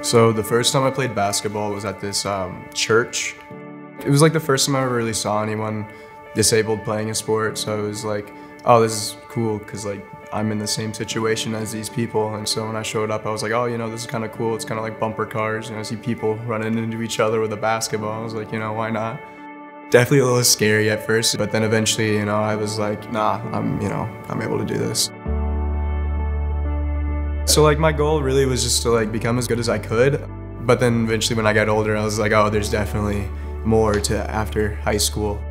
So the first time I played basketball was at this church. It was like the first time I ever really saw anyone disabled playing a sport, so it was like, oh, this is cool, because like I'm in the same situation as these people. And so when I showed up, I was like, oh, this is kind of cool. It's kind of like bumper cars. I see people running into each other with a basketball. I was like, why not? Definitely a little scary at first, but then eventually, I was like, nah, I'm able to do this. So like my goal really was just to like become as good as I could. But then eventually when I got older, I was like, oh, there's definitely more to after high school.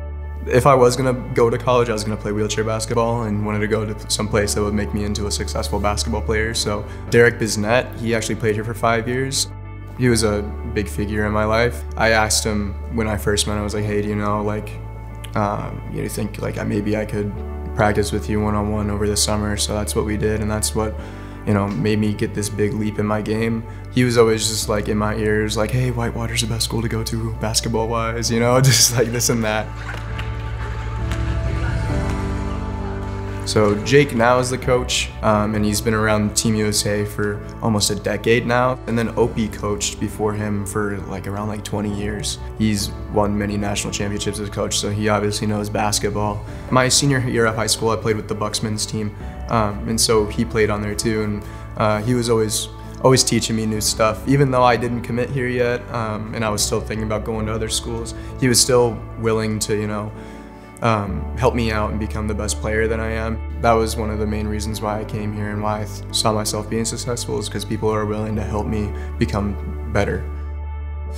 If I was gonna go to college, I was gonna play wheelchair basketball and wanted to go to some place that would make me into a successful basketball player. So Derrick Bisnett, he actually played here for 5 years. He was a big figure in my life. I asked him when I first met him, I was like, hey, do you think like maybe I could practice with you one-on-one over the summer? So that's what we did, and that's what made me get this big leap in my game. He was always just like in my ears, like, hey, Whitewater's the best school to go to basketball-wise, just like this and that. So Jake now is the coach, and he's been around Team USA for almost a decade now. And then Opie coached before him for around 20 years. He's won many national championships as a coach, so he obviously knows basketball. My senior year of high school, I played with the Bucksman's team, and so he played on there too. And he was always teaching me new stuff. Even though I didn't commit here yet, and I was still thinking about going to other schools, he was still willing to, help me out and become the best player that I am. That was one of the main reasons why I came here and why I saw myself being successful, is because people are willing to help me become better.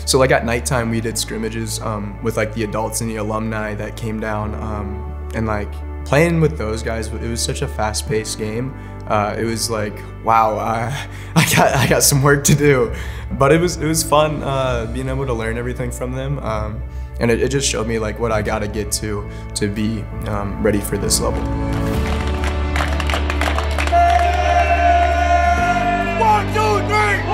So like at nighttime, we did scrimmages with like the adults and the alumni that came down, and like playing with those guys, it was such a fast-paced game. It was like, wow, I got some work to do, but it was fun being able to learn everything from them. And it just showed me like what I gotta get to be ready for this level. 1, 2, 3, 4!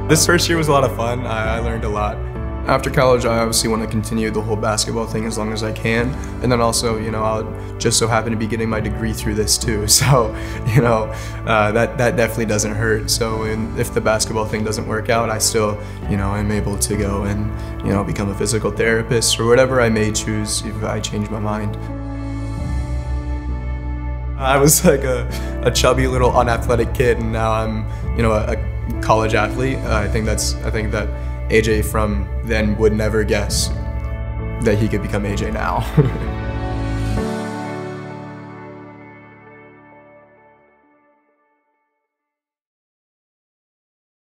This first year was a lot of fun. I learned a lot. After college, I obviously want to continue the whole basketball thing as long as I can. And then also, I'll just so happen to be getting my degree through this too. So, that definitely doesn't hurt. So if the basketball thing doesn't work out, I still, am able to go and, become a physical therapist or whatever I may choose if I change my mind. I was like a chubby little unathletic kid, and now I'm, a college athlete. I think that AJ from then would never guess that he could become AJ now.